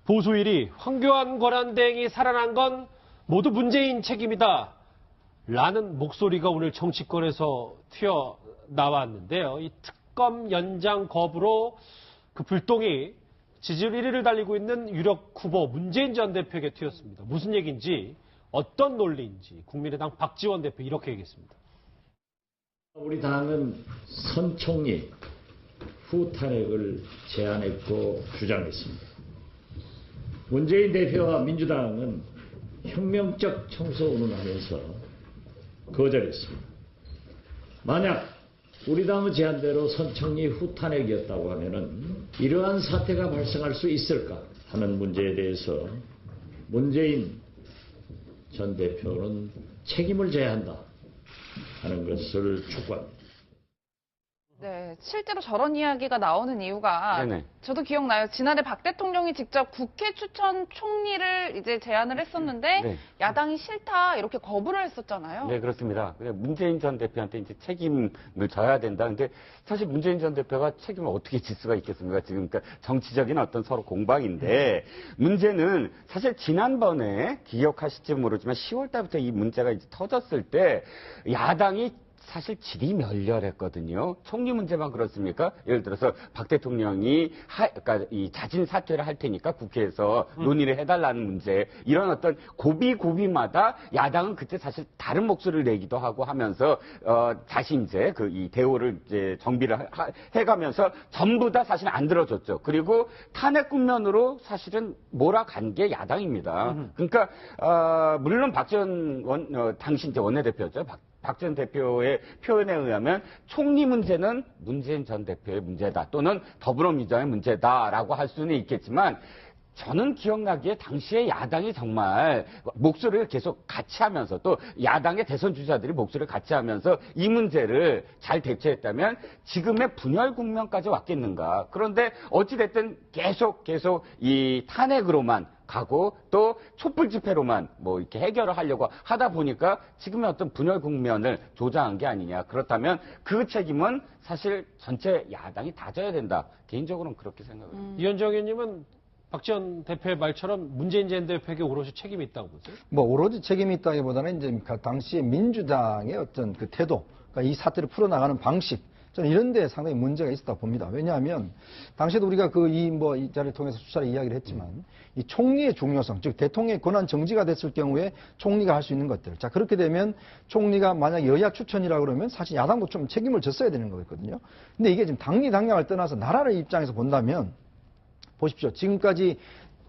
보수 1위 황교안 권한대행이 살아난 건 모두 문재인 책임이다 라는 목소리가 오늘 정치권에서 튀어나왔는데요. 이 특검 연장 거부로 그 불똥이 지지율 1위를 달리고 있는 유력 후보 문재인 전 대표에게 튀었습니다. 무슨 얘기인지 어떤 논리인지 국민의당 박지원 대표 이렇게 얘기했습니다. 우리 당은 선 총리 후 탄핵을 제안했고 주장했습니다. 문재인 대표와 민주당은 혁명적 청소 운운하면서 거절했습니다. 만약 우리 당의 제안대로 선 총리 후 탄핵이었다고 하면은 이러한 사태가 발생할 수 있을까 하는 문제에 대해서 문재인 전 대표는 책임을 져야 한다 하는 것을 촉구합니다. 네, 실제로 저런 이야기가 나오는 이유가 네네. 저도 기억나요. 지난해 박 대통령이 직접 국회 추천 총리를 이제 제안을 했었는데 네. 야당이 싫다 이렇게 거부를 했었잖아요. 네, 그렇습니다. 문재인 전 대표한테 이제 책임을 져야 된다. 근데 사실 문재인 전 대표가 책임을 어떻게 질 수가 있겠습니까? 지금 그러니까 정치적인 어떤 서로 공방인데 문제는 사실 지난번에 기억하실지 모르지만 10월 달부터 이 문제가 이제 터졌을 때 야당이 사실 질이 멸렬했거든요. 총리 문제만 그렇습니까? 예를 들어서 박 대통령이 그러니까 이 자진 사퇴를 할 테니까 국회에서 논의를 해달라는 문제, 이런 어떤 고비마다 야당은 그때 사실 다른 목소리를 내기도 하고 하면서 다시 이제 그 이 대오를 이제 정비를 해가면서 전부 다 사실 안 들어줬죠. 그리고 탄핵 국면으로 사실은 몰아간 게 야당입니다. 그러니까 물론 당시 이제 원내대표죠. 박 전 대표의 표현에 의하면 총리 문제는 문재인 전 대표의 문제다 또는 더불어민주당의 문제다라고 할 수는 있겠지만 저는 기억나기에 당시에 야당이 정말 목소리를 계속 같이 하면서 또 야당의 대선 주자들이 목소리를 같이 하면서 이 문제를 잘 대처했다면 지금의 분열 국면까지 왔겠는가. 그런데 어찌됐든 계속 이 탄핵으로만 가고 또 촛불 집회로만 뭐 이렇게 해결을 하려고 하다 보니까 지금의 어떤 분열 국면을 조장한 게 아니냐. 그렇다면 그 책임은 사실 전체 야당이 다 져야 된다. 개인적으로는 그렇게 생각합니다. 이현정 의원님은 박지원 대표의 말처럼 문재인 전 대표에게 오롯이 책임이 있다고 보세요? 뭐 오로지 책임이 있다기보다는 이제 그 당시에 민주당의 어떤 그 태도, 그러니까 이 사태를 풀어나가는 방식, 저는 이런 데 상당히 문제가 있었다고 봅니다. 왜냐하면 당시에도 우리가 이 자리를 통해서 수차례 이야기를 했지만 이 총리의 중요성, 즉 대통령의 권한 정지가 됐을 경우에 총리가 할 수 있는 것들. 자, 그렇게 되면 총리가 만약 여야 추천이라 그러면 사실 야당도 좀 책임을 졌어야 되는 거거든요. 근데 이게 지금 당리당략을 떠나서 나라의 입장에서 본다면 보십시오. 지금까지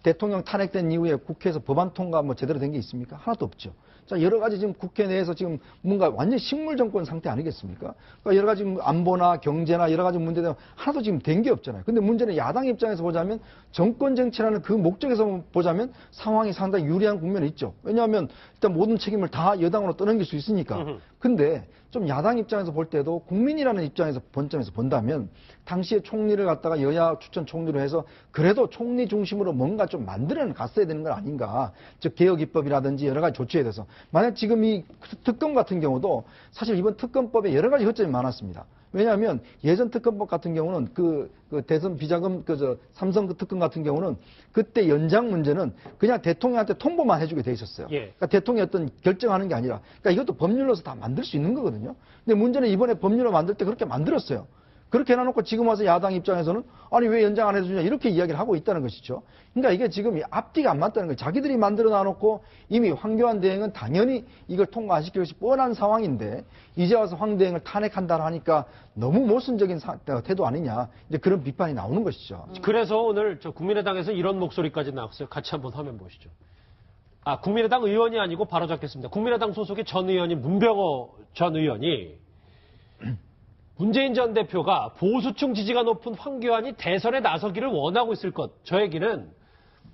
대통령 탄핵된 이후에 국회에서 법안 통과 뭐 제대로 된 게 있습니까? 하나도 없죠. 자, 여러 가지 지금 국회 내에서 지금 뭔가 완전 식물 정권 상태 아니겠습니까? 그러니까 여러 가지 안보나 경제나 여러 가지 문제들 하나도 지금 된 게 없잖아요. 근데 문제는 야당 입장에서 보자면 정권 정치라는 그 목적에서 보자면 상황이 상당히 유리한 국면이 있죠. 왜냐하면 일단 모든 책임을 다 여당으로 떠넘길 수 있으니까. 근데 좀 야당 입장에서 볼 때도 국민이라는 입장에서 본점에서 본다면 당시에 총리를 갖다가 여야 추천 총리로 해서 그래도 총리 중심으로 뭔가 좀 만들어 갔어야 되는 건 아닌가. 즉 개혁 입법이라든지 여러 가지 조치에 대해서. 만약 지금 이 특검 같은 경우도 사실 이번 특검법에 여러 가지 허점이 많았습니다. 왜냐하면 예전 특검법 같은 경우는 그 대선 비자금 삼성 그 특검 같은 경우는 그때 연장 문제는 그냥 대통령한테 통보만 해주게 돼 있었어요. 예. 그러니까 대통령이 어떤 결정하는 게 아니라, 그러니까 이것도 법률로서 다 만들 수 있는 거거든요. 근데 문제는 이번에 법률로 만들 때 그렇게 만들었어요. 그렇게 해놔놓고 지금 와서 야당 입장에서는 아니 왜 연장 안 해주냐 이렇게 이야기를 하고 있다는 것이죠. 그러니까 이게 지금 앞뒤가 안 맞다는 거예요. 자기들이 만들어 놔놓고 이미 황교안 대행은 당연히 이걸 통과 안 시킬 것이 뻔한 상황인데 이제 와서 황 대행을 탄핵한다 하니까 너무 모순적인 태도 아니냐, 이제 그런 비판이 나오는 것이죠. 그래서 오늘 국민의당에서 이런 목소리까지 나왔어요. 같이 한번 화면 보시죠. 국민의당 의원이 아니고 바로 잡겠습니다. 국민의당 소속의 전 의원인 문병호 전 의원이 문재인 전 대표가 보수층 지지가 높은 황교안이 대선에 나서기를 원하고 있을 것. 저 얘기는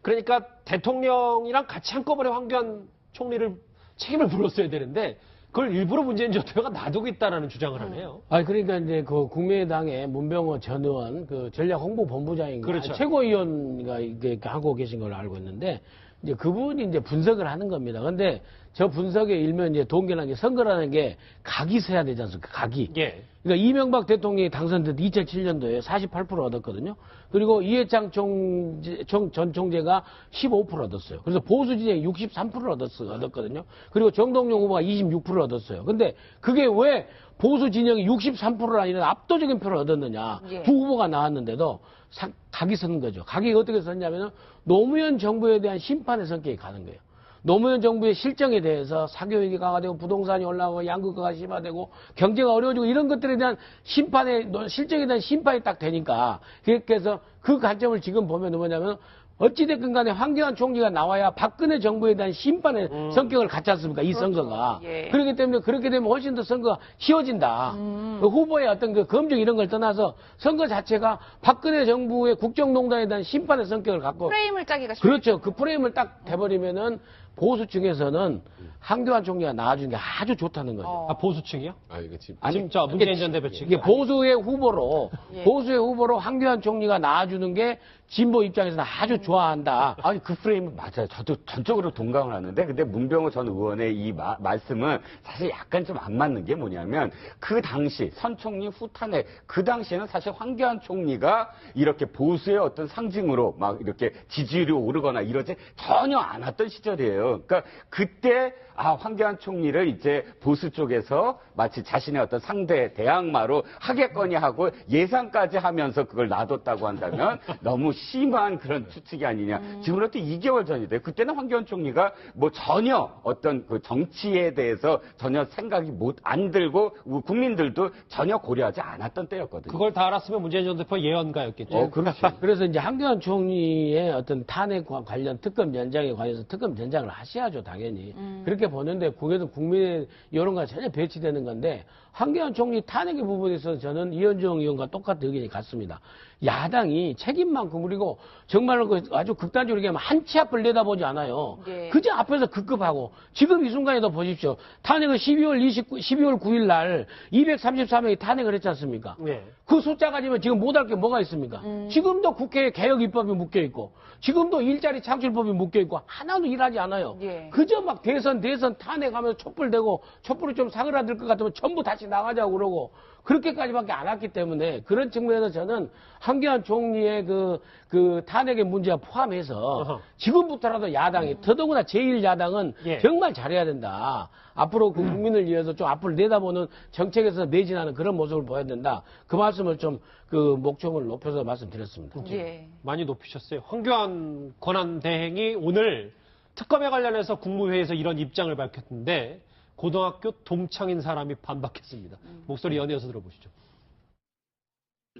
그러니까 대통령이랑 같이 한꺼번에 황교안 총리를 책임을 물었어야 되는데 그걸 일부러 문재인 전 대표가 놔두고 있다라는 주장을 하네요. 그러니까 이제 그 국민의당의 문병호 전 의원 그 전략 홍보본부장인가 그렇죠. 최고위원가 이게 하고 계신 걸로 알고 있는데 이제 그분이 이제 분석을 하는 겁니다. 근데 저 분석에 일면 이제 동기는 이제 선거라는 게 각이 서야 되지 않습니까? 각이. 예. 그러니까 이명박 대통령이 당선된 2007년도에 48% 얻었거든요. 그리고 이해창 전 총재가 15% 얻었어요. 그래서 보수 진영이 63%를 얻었거든요. 그리고 정동영 후보가 26%를 얻었어요. 근데 그게 왜 보수 진영이 63%를 아니라 압도적인 표를 얻었느냐. 예. 두 후보가 나왔는데도 각이 선 거죠. 각이 어떻게 섰냐면 노무현 정부에 대한 심판의 성격이 가는 거예요. 노무현 정부의 실정에 대해서 사교육이 강화되고 부동산이 올라가고 양극화가 심화되고 경제가 어려워지고 이런 것들에 대한 실정에 대한 심판이 딱 되니까 그래서 그 관점을 지금 보면 뭐냐면 어찌됐든 간에 황교안 총리가 나와야 박근혜 정부에 대한 심판의 성격을 갖지 않습니까? 이 선거가. 예. 그렇기 때문에 그렇게 되면 훨씬 더 선거가 쉬워진다. 그 후보의 어떤 그 검증 이런 걸 떠나서 선거 자체가 박근혜 정부의 국정농단에 대한 심판의 성격을 갖고 프레임을 짜기가 쉽죠. 그렇죠. 그 프레임을 딱 돼버리면은 보수층에서는 황교안 총리가 나와주는 게 아주 좋다는 거죠. 아, 보수층이요? 아, 이거 지금. 지금 저 문재인 전 대표 측. 이게 보수의 후보로 예. 보수의 후보로 황교안 총리가 나와주는 게 진보 입장에서는 아주 좋아한다. 아니, 그 프레임은 맞아요. 저도 전적으로 동감을 하는데, 근데 문병호 전 의원의 이 말씀은 사실 약간 좀 안 맞는 게 뭐냐면, 그 당시 선총리 후탄핵, 그 당시에는 사실 황교안 총리가 이렇게 보수의 어떤 상징으로 막 이렇게 지지율이 오르거나 이러지 전혀 않았던 시절이에요. 그러니까 그때 황교안 총리를 이제 보수 쪽에서 마치 자신의 어떤 상대 대항마로 하겠거니 하고 예상까지 하면서 그걸 놔뒀다고 한다면 너무 심한 그런 추측이 아니냐. 지금으로부터 2개월 전이 돼요. 그때는 황교안 총리가 뭐 전혀 어떤 그 정치에 대해서 전혀 생각이 안 들고 국민들도 전혀 고려하지 않았던 때였거든요. 그걸 다 알았으면 문재인 전 대표 예언가였겠죠. 그렇죠. 그래서 이제 황교안 총리의 어떤 탄핵과 관련 특검 연장에 관해서 특검 연장을 하셔야죠, 당연히. 그렇게 보는데 그게도 국민의 여론과 전혀 배치되는 건데 황교안 총리 탄핵의 부분에서 저는 이현정 의원과 똑같은 의견이 같습니다. 야당이 책임만큼 그리고 정말로 아주 극단적으로 얘기하면 한 치 앞을 내다보지 않아요. 예. 그저 앞에서 급급하고 지금 이 순간에도 보십시오. 탄핵을 12월 9일 날 233명이 탄핵을 했지 않습니까? 네. 그 숫자 가지면 지금 못할 게 뭐가 있습니까? 지금도 국회에 개혁 입법이 묶여 있고, 지금도 일자리 창출법이 묶여 있고, 하나도 일하지 않아요. 예. 그저 막 대선 탄핵하면서 촛불대고, 촛불이 좀 사그라들 것 같으면 전부 다시 나가자고 그러고, 그렇게까지밖에 안 왔기 때문에 그런 측면에서 저는 황교안 총리의 그 탄핵의 문제와 포함해서 어허. 지금부터라도 야당이 더더구나 제1야당은 예. 정말 잘해야 된다. 앞으로 그 국민을 위해서 좀 앞을 내다보는 정책에서 매진하는 그런 모습을 보여야 된다. 그 말씀을 좀 그 목청을 높여서 말씀드렸습니다. 예. 많이 높이셨어요. 황교안 권한대행이 오늘 특검에 관련해서 국무회의에서 이런 입장을 밝혔는데 고등학교 동창인 사람이 반박했습니다. 목소리 연이어서 들어보시죠.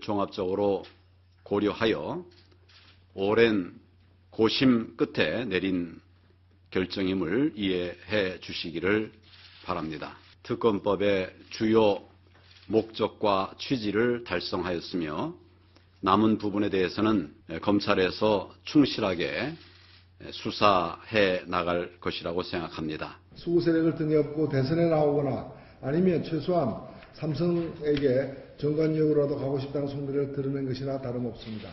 종합적으로 고려하여 오랜 고심 끝에 내린 결정임을 이해해 주시기를 바랍니다. 특검법의 주요 목적과 취지를 달성하였으며 남은 부분에 대해서는 검찰에서 충실하게 수사해 나갈 것이라고 생각합니다. 수구 세력을 등에 업고 대선에 나오거나 아니면 최소한 삼성에게 정관용으로라도 가고 싶다는 속내를 드러낸 것이나 다름없습니다.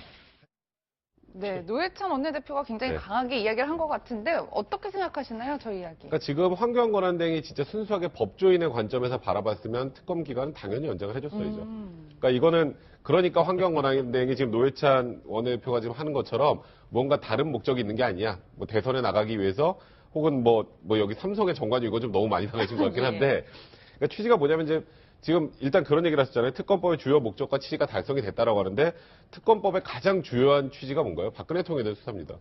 네, 노회찬 원내대표가 굉장히 네. 강하게 이야기를 한 것 같은데 어떻게 생각하시나요, 저 이야기? 그러니까 지금 황교안 권한대행이 진짜 순수하게 법조인의 관점에서 바라봤으면 특검 기간은 당연히 연장을 해줬어야죠. 그러니까 이거는 그러니까 황교안 권한대행이 지금 노회찬 원내대표가 지금 하는 것처럼 뭔가 다른 목적이 있는 게 아니야. 뭐 대선에 나가기 위해서 혹은 뭐 여기 삼성의 정관유 이거 좀 너무 많이 나가신 것 같긴 한데 그러니까 취지가 뭐냐면 이제 지금 일단 그런 얘기를 하셨잖아요. 특검법의 주요 목적과 취지가 달성이 됐다라고 하는데 특검법의 가장 주요한 취지가 뭔가요? 박근혜 대통령에 대한 수사입니다.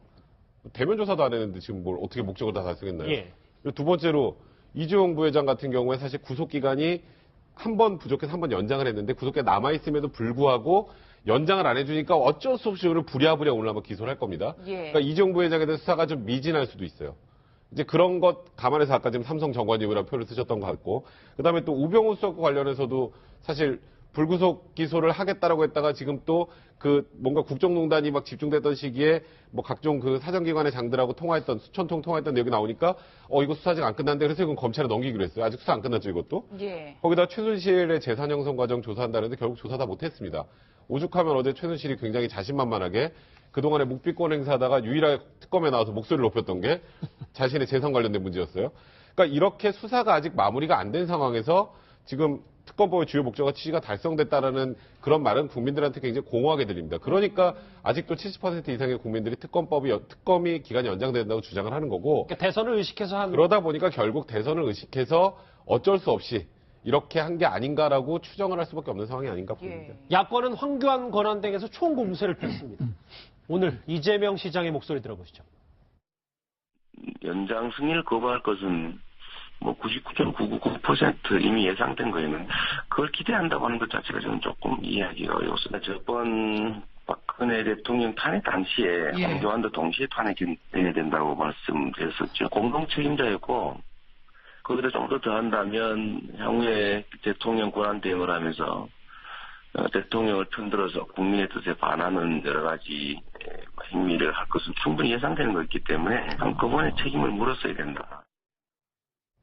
대면 조사도 안 했는데 지금 뭘 어떻게 목적을 다 달성했나요? 예. 그리고 두 번째로 이재용 부회장 같은 경우에 사실 구속 기간이 한 번 부족해서 한 번 연장을 했는데 구속기간 남아 있음에도 불구하고 연장을 안 해주니까 어쩔 수 없이 오늘 부랴부랴 오늘 한번 기소를 할 겁니다. 예. 그러니까 이재용 부회장에 대한 수사가 좀 미진할 수도 있어요. 이제 그런 것 감안해서 아까 지금 삼성 정관용이라는 표현을 쓰셨던 것 같고, 그 다음에 또 우병우 수석과 관련해서도 사실 불구속 기소를 하겠다라고 했다가 지금 또 그 뭔가 국정농단이 막 집중됐던 시기에 뭐 각종 그 사정기관의 장들하고 통화했던 수천 통 통화했던 내용이 나오니까 이거 수사 아직 안 끝났는데 그래서 이건 검찰에 넘기기로 했어요. 아직 수사 안 끝났죠 이것도. 예. 거기다 최순실의 재산 형성 과정 조사한다는데 결국 조사 다 못했습니다. 오죽하면 어제 최순실이 굉장히 자신만만하게 그동안에 묵비권 행사하다가 유일하게 특검에 나와서 목소리를 높였던 게 자신의 재산 관련된 문제였어요. 그러니까 이렇게 수사가 아직 마무리가 안 된 상황에서 지금 특검법의 주요 목적과 취지가 달성됐다라는 그런 말은 국민들한테 굉장히 공허하게 들립니다. 그러니까 아직도 70% 이상의 국민들이 특검이 기간이 연장된다고 주장을 하는 거고 그러니까 대선을 의식해서 한 그러다 보니까 결국 대선을 의식해서 어쩔 수 없이 이렇게 한 게 아닌가라고 추정을 할 수밖에 없는 상황이 아닌가 봅니다. 예. 야권은 황교안 권한대행에서 총공세를 폈습니다. 오늘 이재명 시장의 목소리 들어보시죠. 연장 승인을 거부할 것은 뭐 99.999% 이미 예상된 거에는 그걸 기대한다고 하는 것 자체가 저는 조금 이해하기가 어려웠습니다. 저번 박근혜 대통령 탄핵 당시에 황교안도 동시에 탄핵해야 된다고 말씀드렸었죠. 공동 책임자였고 거기다 좀 더 더한다면 향후에 대통령 권한 대행을 하면서 대통령을 편들어서 국민의 뜻에 반하는 여러 가지 행위를 할 것은 충분히 예상되는 것이기 때문에 한꺼번에 책임을 물었어야 된다.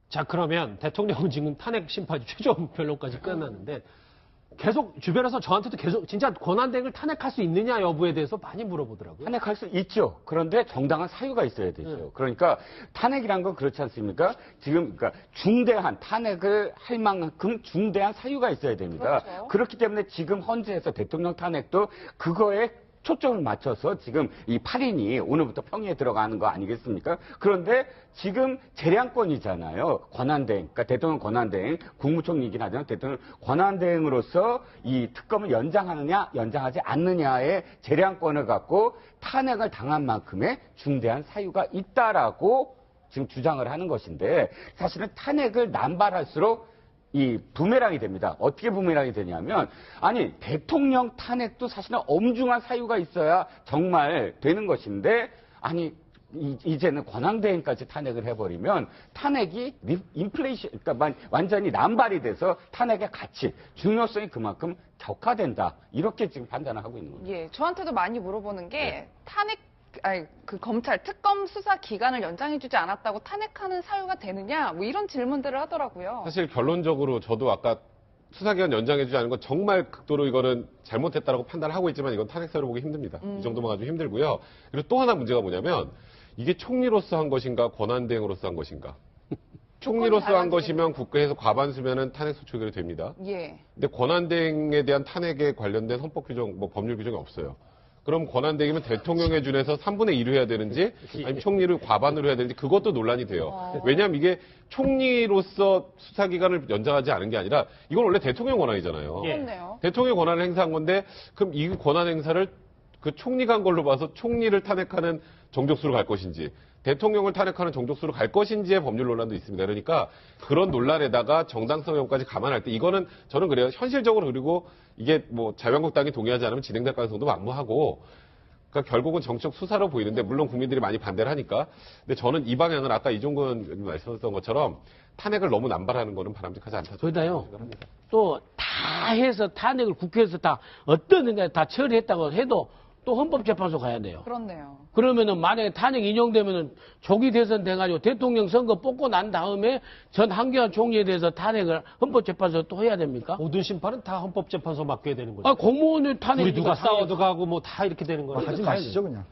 자, 그러면 대통령은 지금 탄핵 심판이 최종 변론까지 끝났는데 계속 주변에서 저한테도 계속 진짜 권한대행을 탄핵할 수 있느냐 여부에 대해서 많이 물어보더라고요. 탄핵할 수 있죠. 그런데 정당한 사유가 있어야 되죠. 그러니까 탄핵이란 건 그렇지 않습니까? 지금 그러니까 중대한 탄핵을 할 만큼 중대한 사유가 있어야 됩니다. 그렇죠. 그렇기 때문에 지금 헌재에서 대통령 탄핵도 그거에 초점을 맞춰서 지금 이 8인이 오늘부터 평의에 들어가는 거 아니겠습니까? 그런데 지금 재량권이잖아요. 권한대행, 그러니까 대통령 권한대행, 국무총리이긴 하지만 대통령 권한대행으로서 이 특검을 연장하느냐, 연장하지 않느냐의 재량권을 갖고 탄핵을 당한 만큼의 중대한 사유가 있다라고 지금 주장을 하는 것인데 사실은 탄핵을 남발할수록 이 부메랑이 됩니다. 어떻게 부메랑이 되냐면 아니 대통령 탄핵도 사실은 엄중한 사유가 있어야 정말 되는 것인데 아니 이제는 권한대행까지 탄핵을 해버리면 탄핵이 인플레이션 그러니까 완전히 남발이 돼서 탄핵의 가치 중요성이 그만큼 격화된다 이렇게 지금 판단을 하고 있는 겁니다. 예, 저한테도 많이 물어보는 게 탄핵 그 검찰 특검 수사 기간을 연장해주지 않았다고 탄핵하는 사유가 되느냐 뭐 이런 질문들을 하더라고요. 사실 결론적으로 저도 아까 수사기간 연장해주지 않은 건 정말 극도로 이거는 잘못했다라고 판단을 하고 있지만 이건 탄핵사로 보기 힘듭니다. 이 정도만 가지고 힘들고요. 그리고 또 하나 문제가 뭐냐면 이게 총리로서 한 것인가 권한대행으로서 한 것인가. 총리로서 한 것이면 국회에서 과반수면은 탄핵 소추결이 됩니다. 예. 근데 권한대행에 대한 탄핵에 관련된 헌법 규정, 뭐 법률 규정이 없어요. 그럼 권한대행이면 대통령에 준해서 3분의 1을 해야 되는지 아니면 총리를 과반으로 해야 되는지 그것도 논란이 돼요. 왜냐하면 이게 총리로서 수사기간을 연장하지 않은 게 아니라 이건 원래 대통령 권한이잖아요. 그렇네요. 대통령 권한을 행사한 건데 그럼 이 권한 행사를 그 총리가 한 걸로 봐서 총리를 탄핵하는 정족수로 갈 것인지 대통령을 탄핵하는 정족수로 갈 것인지의 법률 논란도 있습니다. 그러니까 그런 논란에다가 정당성 여부까지 감안할 때 이거는 저는 그래요. 현실적으로 그리고 이게 뭐 자유한국당이 동의하지 않으면 진행될 가능성도 만무하고 그러니까 결국은 정치적 수사로 보이는데 물론 국민들이 많이 반대를 하니까 근데 저는 이 방향은 아까 이종근 의원님 말씀하셨던 것처럼 탄핵을 너무 남발하는 거는 바람직하지 않다. 거기다요. 또 다 해서 탄핵을 국회에서 다 어떤 행위에 다 처리했다고 해도 또 헌법재판소 가야 돼요. 그렇네요. 그러면은 만약에 탄핵 인용되면은 조기 대선 돼가지고 대통령 선거 뽑고 난 다음에 전 한교안 총리에 대해서 탄핵을 헌법재판소 또 해야 됩니까? 모든 심판은 다 헌법재판소 맡겨야 되는 거죠. 아, 공무원의 탄핵 우리 누가 싸워도 가고 뭐 다 이렇게 되는 거죠. 하지 마시죠 그냥.